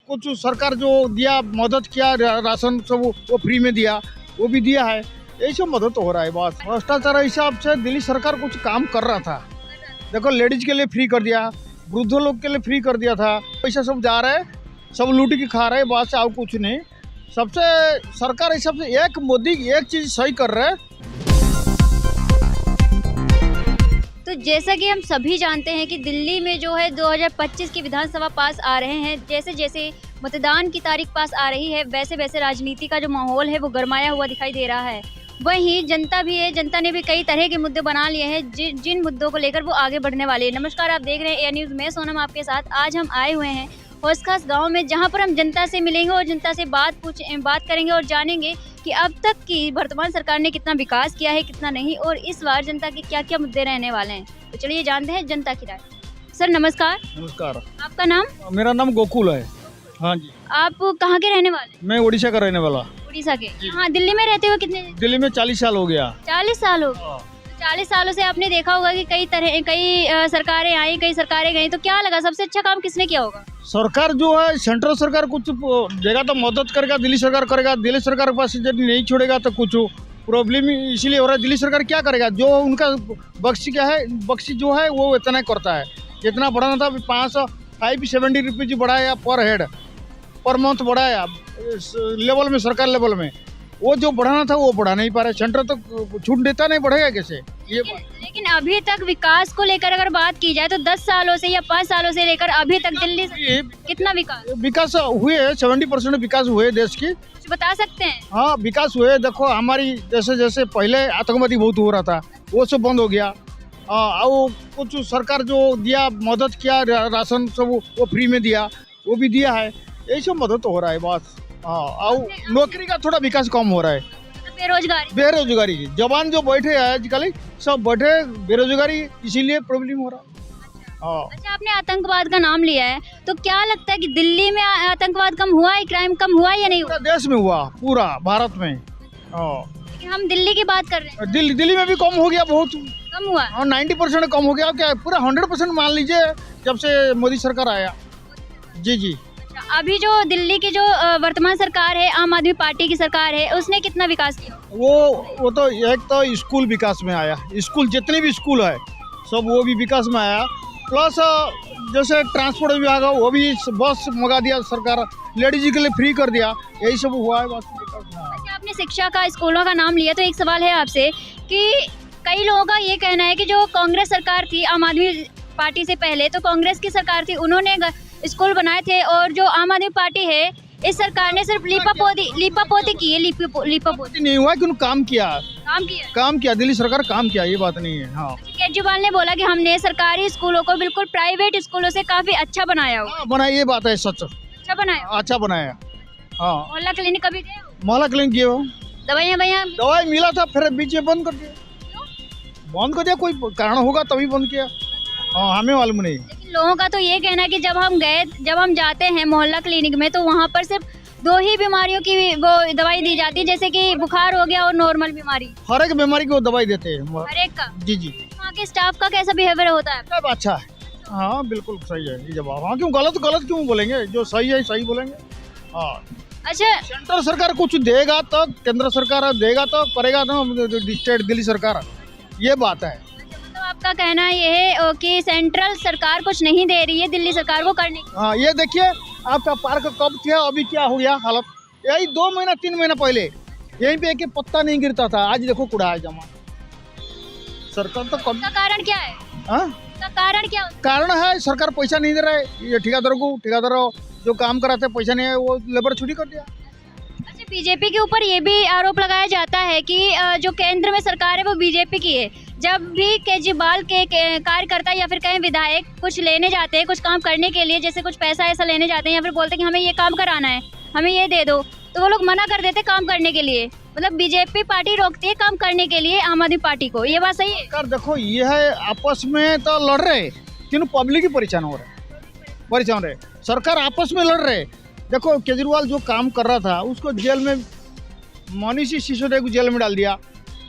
कुछ सरकार जो दिया मदद किया राशन सब वो फ्री में दिया, वो भी दिया है, यही सब मदद हो रहा है। बस भ्रष्टाचार हिसाब से दिल्ली सरकार कुछ काम कर रहा था। देखो लेडीज के लिए फ्री कर दिया, वृद्ध लोग के लिए फ्री कर दिया था, पैसा सब जा रहा है, सब लूट के खा रहे हैं, बस और कुछ नहीं। सबसे सरकार हिसाब से एक मोदी एक चीज सही कर रहा है। तो जैसा कि हम सभी जानते हैं कि दिल्ली में जो है 2025 की विधानसभा पास आ रहे हैं, जैसे जैसे मतदान की तारीख पास आ रही है वैसे वैसे राजनीति का जो माहौल है वो गरमाया हुआ दिखाई दे रहा है। वहीं जनता भी है, जनता ने भी कई तरह के मुद्दे बना लिए हैं जिन मुद्दों को लेकर वो आगे बढ़ने वाले हैं। नमस्कार, आप देख रहे हैं एयर न्यूज़ में सोनम आपके साथ। आज हम आए हुए हैं होसखास गांव में, जहां पर हम जनता से मिलेंगे और जनता से बात करेंगे और जानेंगे कि अब तक की वर्तमान सरकार ने कितना विकास किया है, कितना नहीं, और इस बार जनता के क्या क्या मुद्दे रहने वाले हैं। तो चलिए जानते हैं जनता की राय। सर नमस्कार। नमस्कार, आपका नाम? मेरा नाम गोकुल है। हाँ जी। आप कहाँ के रहने वाले? मैं उड़ीसा का रहने वाला। उड़ीसा के? हाँ, दिल्ली में रहते हुए कितने? दिल्ली में 40 साल हो गया। 40 साल हो गए। 40 सालों से आपने देखा होगा कि कई सरकारें आई, कई सरकारें गई, तो क्या लगा सबसे अच्छा काम किसने किया होगा? सरकार जो है सेंट्रल सरकार कुछ देगा तो मदद करेगा, दिल्ली सरकार करेगा। दिल्ली सरकार के पास यदि नहीं छोड़ेगा तो कुछ प्रॉब्लम इसीलिए हो रहा है। दिल्ली सरकार क्या करेगा, जो उनका बख्शी जो है वो इतना करता है। जितना बढ़ाना था 570 रुपीज बढ़ाया पर हेड पर मंथ बढ़ाया लेवल में, सरकार लेवल में। वो जो बढ़ाना था वो बढ़ा नहीं पा रहे। सेंटर तो छूट देता नहीं, बढ़ेगा कैसे ये? लेकिन अभी तक विकास को लेकर अगर बात की जाए तो 10 सालों से या 5 सालों से लेकर अभी तक दिल्ली से कितना विकास हुए? 70% विकास हुए देश की। कुछ बता सकते हैं? हाँ, विकास हुए। देखो हमारी जैसे जैसे पहले आतंकवादी बहुत हो रहा था, वो सब बंद हो गया। और कुछ सरकार जो दिया मदद किया राशन सब वो फ्री में दिया, वो भी दिया है, यही सब मदद हो रहा है। बस और नौकरी का थोड़ा विकास कम हो रहा है। बेरोजगारी जवान जो बैठे हैं आजकल सब बैठे बेरोजगारी, इसीलिए प्रॉब्लम हो रहा है। अच्छा, आपने आतंकवाद का नाम लिया है, तो क्या लगता है कि दिल्ली में आतंकवाद कम हुआ है, क्राइम कम हुआ है या नहीं हुआ? पूरा देश में हुआ, पूरा भारत में। लेकिन हम दिल्ली की बात कर रहे हैं। दिल्ली में भी कम हो गया, बहुत कम हुआ। 90% कम हो गया। क्या पूरा 100% मान लीजिए जब से मोदी सरकार आया। जी जी। अभी जो दिल्ली की जो वर्तमान सरकार है, आम आदमी पार्टी की सरकार है, उसने कितना विकास किया? वो तो एक तो स्कूल विकास में आया, स्कूल जितने भी स्कूल है सब वो भी विकास में आया। प्लस जैसे ट्रांसपोर्ट विभाग है वो भी बस मंगा दिया सरकार, लेडीज के लिए फ्री कर दिया, यही सब हुआ है बस। अच्छा, आपने शिक्षा का, स्कूलों का नाम लिया, तो एक सवाल है आपसे कि कई लोगों का ये कहना है कि जो कांग्रेस सरकार थी आम आदमी पार्टी से पहले, तो कांग्रेस की सरकार थी, उन्होंने स्कूल बनाए थे, और जो आम आदमी पार्टी है इस सरकार ने सिर्फ लीपापोती की है। लीपापोती नहीं हुआ कि उन्होंने काम किया दिल्ली सरकार काम किया, ये बात नहीं है। हाँ, केजरीवाल ने बोला कि हमने सरकारी स्कूलों को बिल्कुल प्राइवेट स्कूलों से काफी अच्छा बनाया हो। बनाया, ये बात है सच। अच्छा बनाया। हाँ, मोहल्ला क्लिनिक कभी गए हो? मोहल्ला क्लिनिक गए हो? दवाई मिला था, फिर बीच में बंद कर दिया। कोई कारण होगा तभी बंद किया। हाँ, हमें मालूम नहीं। लेकिन लोगों का तो ये कहना है कि जब हम जाते हैं मोहल्ला क्लिनिक में तो वहाँ पर सिर्फ 2 ही बीमारियों की वो दवाई दी जाती है, जैसे कि बुखार हो गया और नॉर्मल बीमारी। हर एक बीमारी को दवाई देते हैं, हर एक का? जी जी। वहाँ के स्टाफ का कैसा बिहेवियर होता है? सब अच्छा है। हाँ, बिल्कुल सही है ये जवाब। हाँ, क्यों गलत क्यों बोलेंगे? जो सही है सही बोलेंगे। हाँ। अच्छा, सेंट्रल सरकार कुछ देगा तो, केंद्र सरकार देगा तो करेगा ना स्टेट दिल्ली सरकार, ये बात है। मतलब आपका कहना ये है कि सेंट्रल सरकार कुछ नहीं दे रही है दिल्ली सरकार को करने की? हाँ, ये देखिए आपका पार्क कब था, अभी क्या हो गया हालत। यही 2 महीना 3 महीना पहले यहीं पे एक पत्ता नहीं गिरता था, आज देखो कूड़ा है जमा। सरकार तो कब का कारण क्या है? कारण क्या? कारण है सरकार पैसा नहीं दे रहा है। ये ठेकेदारों जो काम कराते हैं पैसा नहीं है, वो लेबर छुट्टी कर दिया। अच्छा, बीजेपी के ऊपर ये भी आरोप लगाया जाता है कि जो केंद्र में सरकार है वो बीजेपी की है। जब भी केजरीवाल के कार्यकर्ता या फिर कहीं विधायक कुछ लेने जाते हैं, कुछ काम करने के लिए, जैसे कुछ पैसा ऐसा लेने जाते हैं या फिर बोलते हैं कि हमें ये काम कराना है, हमें ये दे दो, तो वो लोग मना कर देते काम करने के लिए। मतलब बीजेपी पार्टी रोकती है काम करने के लिए आम आदमी पार्टी को, ये बात सही है? कर देखो, ये है आपस में तो लड़ रहे, क्यों पब्लिक ही परेशान हो रहे, सरकार आपस में लड़ रहे। देखो केजरीवाल जो काम कर रहा था उसको जेल में, मनीष सिसोदिया को जेल में डाल दिया।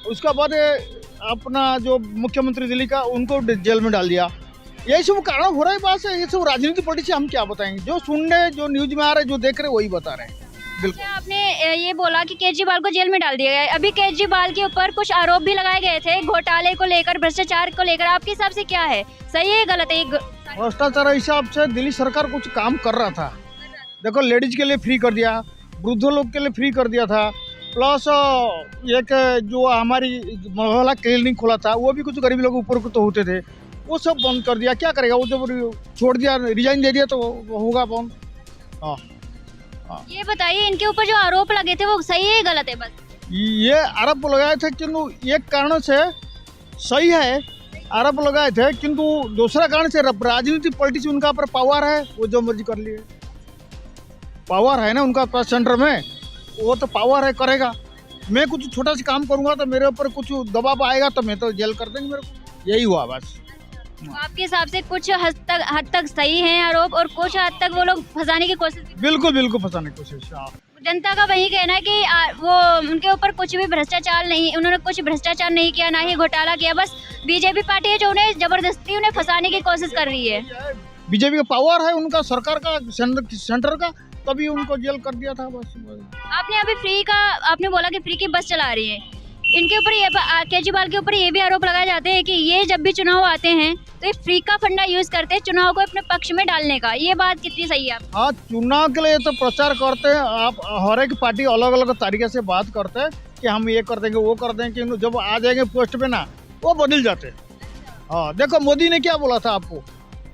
उसके बाद अपना जो मुख्यमंत्री दिल्ली का उनको जेल में डाल दिया। यही सब कारण हो रहा है बात है, ये सब राजनीति पॉलिटिक्स हम क्या बताएंगे, जो सुन रहे, जो न्यूज में आ रहे, जो देख रहे वही बता रहे हैं। बिल्कुल। अच्छा, आपने ये बोला कि केजरीवाल को जेल में डाल दिया गया है। अभी केजरीवाल के ऊपर कुछ आरोप भी लगाए गए थे घोटाले को लेकर, भ्रष्टाचार को लेकर, आपके हिसाब से क्या है, सही है गलत है? भ्रष्टाचार हिसाब से दिल्ली सरकार कुछ काम कर रहा था। देखो, लेडीज के लिए फ्री कर दिया, वृद्ध लोग के लिए फ्री कर दिया था, प्लस एक जो हमारी मोहल्ला क्लिनिक खोला था वो भी कुछ गरीब लोग ऊपर को तो होते थे, वो सब बंद कर दिया। क्या करेगा वो, जब छोड़ दिया, रिजाइन दे दिया तो वो होगा बंद। हाँ, ये बताइए, इनके ऊपर जो आरोप लगे थे वो सही है गलत है? बस ये आरोप लगाए थे, किंतु एक कारण से सही है, आरोप लगाए थे, किंतु दूसरा कारण से राजनीति पॉलिटिक्स उनका पर पावर है, वो जो मर्जी कर लिए। पावर है ना उनका पास सेंटर में, वो तो पावर है, करेगा। मैं कुछ छोटा सा काम करूंगा तो मेरे ऊपर कुछ दबाव आएगा तो मैं तो जेल कर देंगे मेरे को, यही हुआ बस। तो आपके हिसाब से कुछ हद तक सही है आरोप और कुछ हद तक वो लोग फंसाने की कोशिश? बिल्कुल बिल्कुल फंसाने की कोशिश। जनता का वही कहना है कि वो उनके ऊपर कुछ भी भ्रष्टाचार नहीं, उन्होंने कुछ भ्रष्टाचार नहीं किया, ना ही घोटाला किया, बस बीजेपी पार्टी है जो उन्हें जबरदस्ती उन्हें फंसाने की कोशिश कर रही है। बीजेपी का पावर है उनका, सरकार का, सेंटर का, तभी उनको जेल कर दिया था बस। आपने अभी फ्री का आपने बोला कि फ्री की बस चला रही है, इनके ऊपर ये केजरीवाल के ऊपर ये भी आरोप लगाए जाते हैं कि ये जब भी चुनाव आते हैं तो ये फ्री का फंडा यूज करते हैं चुनाव को अपने पक्ष में डालने का। ये बात कितनी सही है? आप हाँ, चुनाव के लिए तो प्रचार करते हैं, आप हर एक पार्टी अलग अलग तरीके से बात करते हैं कि हम ये कर देंगे वो कर देंगे, कि जब आ जाएंगे पोस्ट पे ना वो बदल जाते हैं। हाँ, देखो मोदी ने क्या बोला था आपको,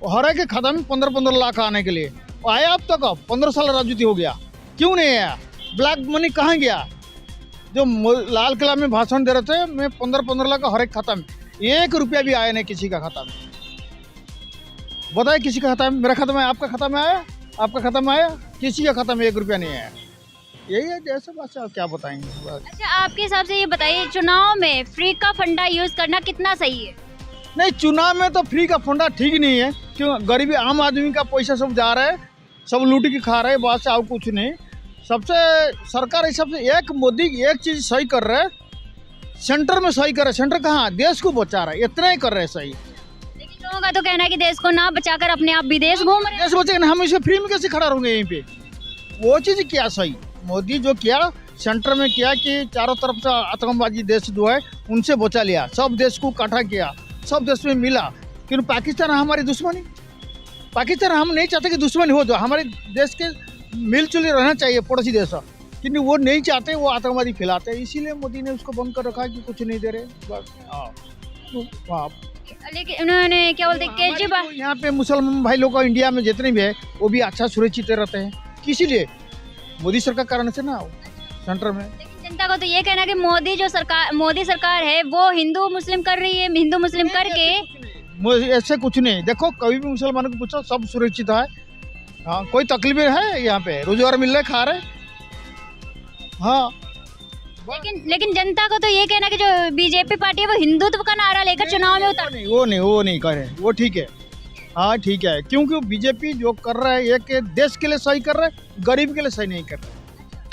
हर एक के खाता में 15-15 लाख आने के लिए, आया अब तक? 15 साल राजनीति हो गया, क्यों नहीं आया? ब्लैक मनी कहाँ गया? जो लाल किला में भाषण दे रहे थे, मैं 15-15 लाख हर एक खाता में, 1 रुपया भी आया नहीं किसी का खाता में। बताए किसी का खाता में? मेरा खाता में, आपका खाता में आया? आपका खाता में आया? किसी का खाता में 1 रुपया नहीं आया। यही है जैसे बात, आप क्या बताएंगे। अच्छा, आपके हिसाब से ये बताइए, चुनाव में फ्री का फंडा यूज करना कितना सही है? नहीं, चुनाव में तो फ्री का फंडा ठीक नहीं है, क्यों? गरीबी आम आदमी का पैसा सब जा रहा है, सब लूट के खा रहे हैं, बात से और कुछ नहीं। सबसे सरकार इस सबसे एक मोदी एक चीज सही कर रहे है, सेंटर में सही कर रहे। सेंटर कहाँ? देश को बचा रहा है, इतना ही कर रहे हैं सही। लेकिन लोगों का तो कहना है कि देश को ना बचाकर अपने आप विदेश घूम रहे हैं। देश बचे, हम इसे फ्री में कैसे खड़ा रहेंगे यहीं पे? वो चीज क्या सही? मोदी जो किया सेंटर में किया कि चारों तरफ से आतंकवादी देश जो है उनसे बचा लिया, सब देश को इकट्ठा किया, सब देश में मिला। क्योंकि पाकिस्तान हमारी दुश्मनी, पाकिस्तान हम नहीं चाहते कि दुश्मनी हो, जो हमारे देश के मिलजुल रहना चाहिए पड़ोसी देश, क्योंकि वो नहीं चाहते, वो आतंकवादी फैलाते हैं, इसीलिए मोदी ने उसको बंद कर रखा कि कुछ नहीं दे रहे बस। हाँ, लेकिन उन्होंने क्या बोलते हैं केजरीवाल, यहाँ पे मुसलमान भाई लोग इंडिया में जितने भी है वो भी अच्छा सुरक्षित रहते हैं, इसीलिए मोदी सरकार कारण से ना सेंटर में। लेकिन जनता को तो ये कहना है कि मोदी सरकार है वो हिंदू मुस्लिम कर रही है, हिंदू मुस्लिम करके। ऐसे कुछ नहीं, देखो कभी भी मुसलमानों को पूछो, सब सुरक्षित है। हाँ, कोई तकलीफ है? यहाँ पे रोजगार मिल रहा है, खा रहे। हाँ, लेकिन जनता को तो ये कहना कि जो बीजेपी पार्टी है वो हिंदुत्व का नारा लेकर चुनाव में उतर। वो नहीं करे, वो ठीक है। हाँ ठीक है, क्योंकि बीजेपी जो कर रहा है एक देश के लिए सही कर रहा है, गरीब के लिए सही नहीं कर रहा है।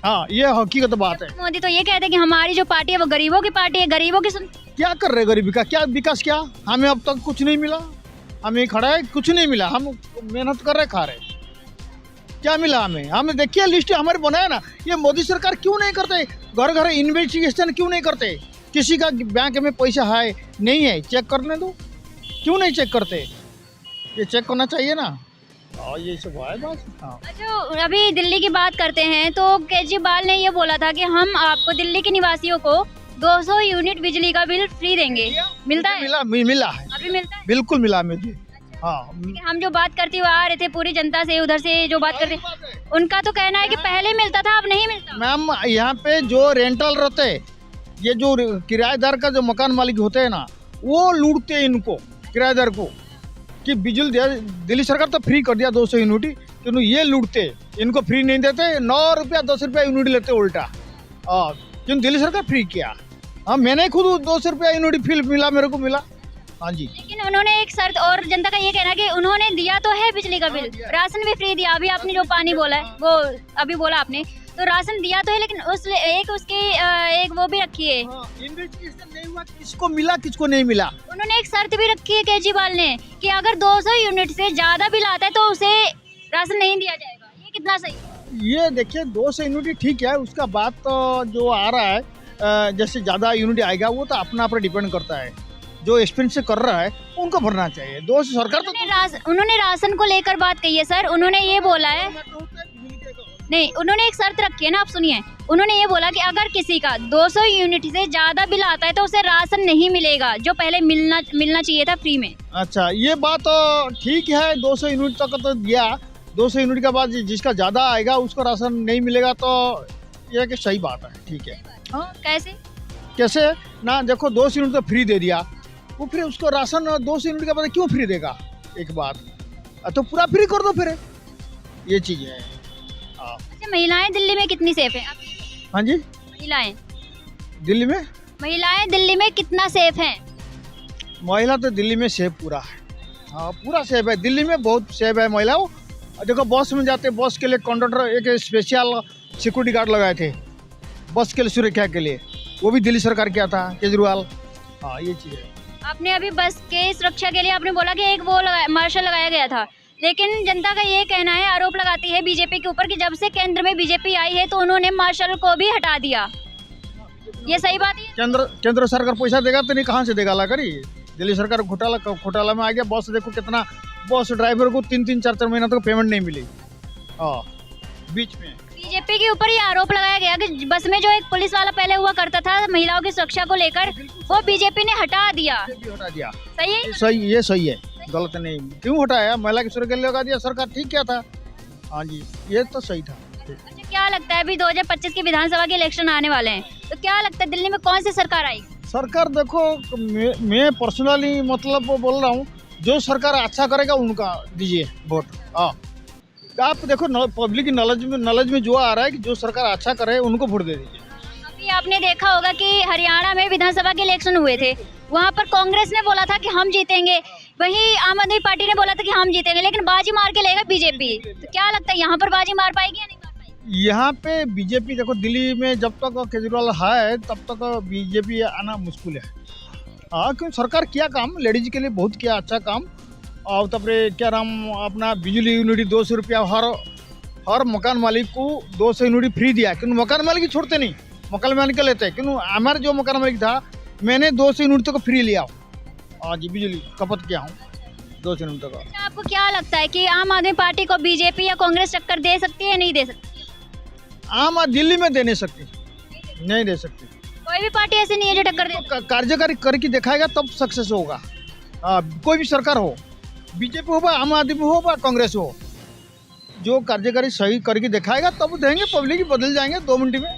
हाँ, ये हकीकत बात है। मोदी तो ये कहते हैं कि हमारी जो पार्टी है वो गरीबों की पार्टी है, गरीबों की क्या कर रहे गरीबी का? क्या विकास? क्या हमें अब तक कुछ नहीं मिला, हमें खड़ा है, कुछ नहीं मिला, हम मेहनत कर रहे, खा रहे, क्या मिला हमें? हमें देखिए लिस्ट हमारे बनाया ना, ये मोदी सरकार क्यों नहीं करते? घर घर इन्वेस्टिगेशन क्यों नहीं करते? किसी का बैंक में पैसा है नहीं है, चेक करने दो, क्यों नहीं चेक करते? ये चेक करना चाहिए ना। और ये सब है बस। हाँ, अच्छा, अभी दिल्ली की बात करते हैं तो केजरीवाल ने ये बोला था कि हम आपको दिल्ली के निवासियों को 200 यूनिट बिजली का बिल फ्री देंगे। मिलता है? मिला है, अभी मिलता है? बिल्कुल मिला मुझे। हाँ, हम जो बात करते हुए आ रहे थे पूरी जनता से, उधर से जो बात करते, उनका तो कहना है कि पहले मिलता था, अब नहीं मिलता। मैम, यहाँ पे जो रेंटल रहते हैं, ये जो किराएदार का जो मकान मालिक होते हैं ना, वो लूटते हैं इनको, किराएदार को, कि बिजली दिल्ली सरकार तो फ्री कर दिया 200 यूनिट, क्योंकि ये लूटते, इनको फ्री नहीं देते, 9 रुपया 10 रुपया यूनिट लेते उल्टा। क्यों दिल्ली सरकार फ्री किया? हाँ, मैंने खुद 200 रुपया यूनिट फ्री मिला, मेरे को मिला, हाँ जी। लेकिन उन्होंने एक शर्त, और जनता का ये कहना है कि उन्होंने दिया तो है बिजली का बिल, राशन भी फ्री दिया। अभी आपने जो पानी बोला है वो अभी बोला आपने, तो राशन दिया तो है, लेकिन उस एक उसकी एक वो भी रखी है, इन्वेस्टिगेशन नहीं हुआ किसको मिला किसको नहीं मिला। उन्होंने एक शर्त भी रखी है केजरीवाल ने कि अगर 200 यूनिट से ज्यादा बिल आता है तो उसे राशन नहीं दिया जाएगा। ये कितना सही है? ये देखिए 200 यूनिट ठीक है, उसका बात तो जो आ रहा है जैसे ज़्यादा यूनिट आएगा वो तो अपना पर डिपेंड करता है, जो एक्सपेंस कर रहा है उनको भरना चाहिए। 200 सरकार तो उन्होंने राशन को लेकर बात कही है सर, उन्होंने ये बोला है, नहीं उन्होंने एक शर्त रखी है ना, आप सुनिए, उन्होंने ये बोला कि अगर किसी का 200 यूनिट से ज्यादा बिल आता है तो उसे राशन नहीं मिलेगा, जो पहले मिलना चाहिए था फ्री में। अच्छा, ये बात तो ठीक है, 200 यूनिट तक तो दिया, 200 यूनिट के बाद जिसका ज़्यादा आएगा उसको राशन नहीं मिलेगा, तो ये कि सही बात है, ठीक है। हाँ, कैसे ना देखो 200 यूनिट तो फ्री दे दिया, वो फिर उसको राशन 200 यूनिट के बाद क्यों फ्री देगा? एक बात तो पूरा फ्री कर दो फिर, ये चीज़ है। अच्छा, महिलाएं दिल्ली में कितनी सेफ है? हाँ जी, महिलाएं दिल्ली में कितना सेफ हैं? महिला तो दिल्ली में सेफ पूरा है, हाँ पूरा सेफ है, दिल्ली में बहुत सेफ है महिलाओं। देखो बस में जाते, बस के लिए कंडक्टर एक स्पेशल सिक्योरिटी गार्ड लगाए थे बस के लिए, सुरक्षा के लिए, वो भी दिल्ली सरकार किया था, केजरीवाल। हाँ, ये चीज़ है। आपने अभी बस के सुरक्षा के लिए आपने बोला कि एक वो मार्शल लगाया गया था, लेकिन जनता का ये कहना है, आरोप लगाती है बीजेपी के ऊपर कि जब से केंद्र में बीजेपी आई है तो उन्होंने मार्शल को भी हटा दिया। ये सही बात है? केंद्र सरकार पैसा देगा तो नहीं, कहाँ से देगा ला करी? दिल्ली सरकार घोटाला में आ गया। बस देखो कितना, बस ड्राइवर को 3-4 महीना तक पेमेंट नहीं मिली। हाँ, बीच में बीजेपी के ऊपर ये आरोप लगाया गया कि बस में जो एक पुलिस वाला पहले हुआ करता था महिलाओं की सुरक्षा को लेकर, वो बीजेपी ने हटा दिया। सही है? सही, ये सही है, गलत नहीं। क्यों हटाया? महिला की सुरक्षा के लिए लगा दिया सरकार, ठीक क्या था? हाँ जी, ये तो सही था। अच्छा, क्या लगता है अभी 2025 के विधानसभा के इलेक्शन आने वाले हैं, तो क्या लगता है दिल्ली में कौन सी सरकार आएगी? सरकार देखो, मैं पर्सनली मतलब बोल रहा हूँ, जो सरकार अच्छा करेगा उनका दीजिए वोट। हाँ, आप देखो पब्लिक की नॉलेज में जो आ रहा है कि जो सरकार अच्छा करे उनको वोट दे दीजिए। अभी आपने देखा होगा कि हरियाणा में विधानसभा के इलेक्शन हुए थे, वहाँ पर कांग्रेस ने बोला था कि हम जीतेंगे, वहीं आम आदमी पार्टी ने बोला था कि हम जीतेंगे, लेकिन बाजी मार के लेगा बीजेपी। तो क्या लगता है यहाँ पर बाजी मार पाएगी या नहीं मार पाएगी? यहाँ पे बीजेपी देखो, दिल्ली में जब तक केजरीवाल है तब तक बीजेपी आना मुश्किल है। हाँ, क्योंकि सरकार किया काम, लेडीज के लिए बहुत किया अच्छा काम। और तपरे क्या नाम अपना बिजली यूनिट 200 रुपया हर मकान मालिक को 200 यूनिट फ्री दिया, क्योंकि मकान मालिक छोड़ते नहीं, मकान मालिक लेते हैं। क्योंकि हमारे जो मकान मालिक था, मैंने 200 यूनिट तक फ्री लिया। हाँ जी, बिजली खपत किया हूँ 200 यूनिट तक। आपको क्या लगता है कि आम आदमी पार्टी को बीजेपी या कांग्रेस टक्कर दे सकती है या नहीं दे सकती? आम दिल्ली में दे नहीं सकती, नहीं दे सकती। कोई भी पार्टी ऐसी नहीं है जो टक्कर दे? कार्यकारी करके दिखाएगा तब सक्सेस होगा। कोई भी सरकार हो, बीजेपी हो, आम आदमी हो, कांग्रेस हो, जो कार्यकारी सही करके दिखाएगा तब देंगे, पब्लिक बदल जाएंगे 2 मिनट में।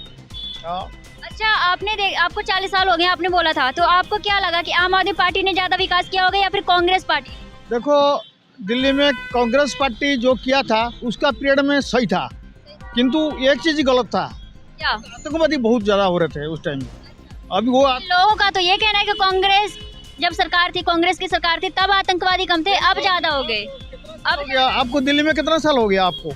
अच्छा, आपको 40 साल हो गए, आपने बोला था, तो आपको क्या लगा कि आम आदमी पार्टी ने ज्यादा विकास किया होगा या फिर कांग्रेस पार्टी? देखो, दिल्ली में कांग्रेस पार्टी जो किया था उसका पीरियड में सही था, किंतु एक चीज गलत था, क्या? आतंकवादी बहुत ज्यादा हो रहे थे उस टाइम। अभी वो लोगों का तो ये कहना है कि कांग्रेस जब सरकार थी, कांग्रेस की सरकार थी, तब आतंकवादी कम थे, अब ज्यादा हो गए। अब आपको दिल्ली में कितना साल हो गया आपको?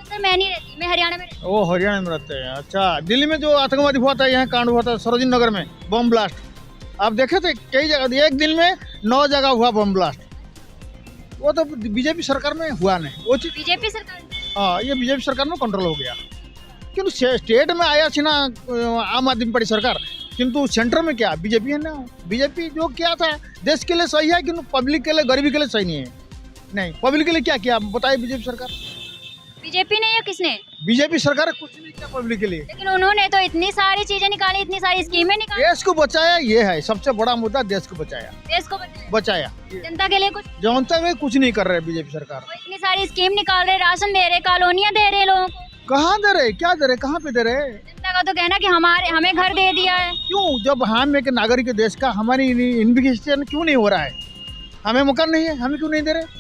सर मैं नहीं रहती, मैं हरियाणा में रहती। ओ, हरियाणा में रहते हैं। अच्छा, दिल्ली में जो आतंकवादी हुआ था, यहाँ कांड हुआ था सरोजिनी नगर में, बम ब्लास्ट, आप देखे थे कई जगह, एक दिन में 9 जगह हुआ बम ब्लास्ट। वो तो बीजेपी सरकार में हुआ नहीं, वो चीज बीजेपी सरकार। हाँ, ये बीजेपी सरकार में कंट्रोल हो गया, किंतु स्टेट में आया थी ना आम आदमी पार्टी सरकार, किंतु सेंटर में क्या बीजेपी है ना। बीजेपी जो किया था देश के लिए सही है, किंतु पब्लिक के लिए, गरीबी के लिए सही नहीं है। नहीं, पब्लिक के लिए क्या किया बताइए बीजेपी सरकार? बीजेपी ने या किसने? बीजेपी सरकार कुछ नहीं किया पब्लिक के लिए, लेकिन उन्होंने तो इतनी सारी चीजें निकाली, इतनी सारी स्कीमें निकाली, देश को बचाया। ये है सबसे बड़ा मुद्दा, देश को बचाया, देश को बचाया। जनता के लिए कुछ, जनता में कुछ नहीं कर रहे बीजेपी सरकार। इतनी सारी स्कीम निकाल रहे, राशन दे रहे, कॉलोनियां दे रहे लोगों को। कहाँ दे रहे, क्या दे रहे, कहाँ पे दे रहे? जनता का तो कहना कि हमें घर दे दिया है। क्यों? जब हम एक नागरिक देश का, हमारी इन्वेस्टिगेशन क्यों नहीं हो रहा है? हमें मकान नहीं है, हमें क्यों नहीं दे रहे?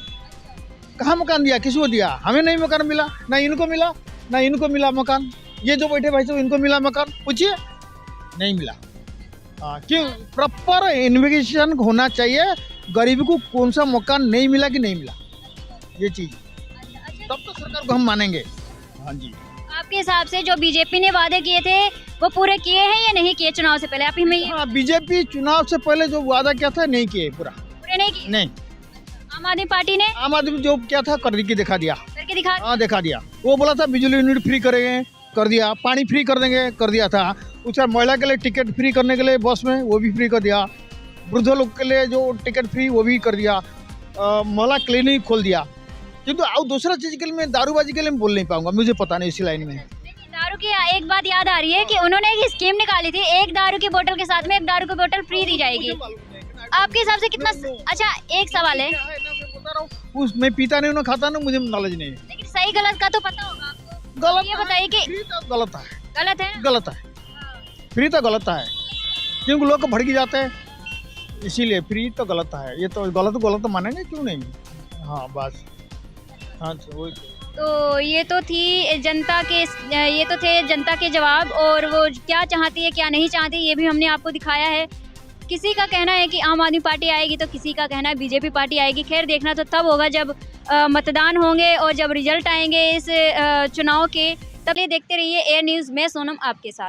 कहाँ मकान दिया, किसको दिया? हमें नहीं मकान मिला, ना इनको मिला, ना इनको मिला मकान। ये जो बैठे भाई साहब, इनको मिला मकान, पूछिए, नहीं मिला। हाँ, क्यों प्रॉपर इन्वेस्टिगेशन होना चाहिए, गरीब को कौन सा मकान नहीं मिला कि नहीं मिला, ये चीज तब तो सरकार को हम मानेंगे। हाँ जी। आपके हिसाब से जो बीजेपी ने वादे किए थे वो पूरे किए हैं या नहीं किए चुनाव से पहले? आप हमें ये हाँ, बीजेपी चुनाव से पहले जो वादा किया था नहीं किए पूरा, पूरे नहीं किए। नहीं। आम आदमी पार्टी ने आम आदमी जो क्या था करके दिखा दिया, करके दिखा। हाँ दिखा दिया। वो बोला था बिजली यूनिट फ्री करेंगे, कर दिया। पानी फ्री कर देंगे, कर दिया था। उसका महिला के लिए टिकट फ्री करने के लिए बस में वो भी फ्री कर दिया। वृद्ध लोग के लिए जो टिकट फ्री वो भी कर दिया। महिला क्लिनिक खोल दिया। किंतु और दूसरा चीज के लिए मैं दारूबाजी के लिए मैं बोल नहीं पाऊंगा, मुझे पता नहीं इसी लाइन में। देखिए, दारू की एक बात याद आ रही है कि उन्होंने एक स्कीम निकाली थी, एक दारू की बोतल के साथ में एक दारू की बोतल फ्री दी जाएगी। आपके हिसाब से कितना? अच्छा, एक सवाल है, उस मैं पीता नहीं, उन्हें खाता नहीं, मुझे नॉलेज नहीं है। लेकिन सही गलत का तो पता होगा आपको। गलत ये बताइए कि फ्री तो गलत है, गलत है। गलत है, फ्री तो गलत है, क्योंकि लोग भड़की जाते हैं, इसीलिए फ्री तो गलत है। ये तो गलत गलत मानेंगे क्यों नहीं। हाँ बस, हाँ वही। तो ये तो थी जनता के, ये तो थे जनता के जवाब, और वो क्या चाहती है क्या नहीं चाहती ये भी हमने आपको दिखाया है। किसी का कहना है कि आम आदमी पार्टी आएगी तो किसी का कहना है बीजेपी पार्टी आएगी। खैर, देखना तो तब होगा जब मतदान होंगे और जब रिजल्ट आएंगे इस चुनाव के, तब ये देखते रहिए एयर न्यूज़ में सोनम आपके साथ।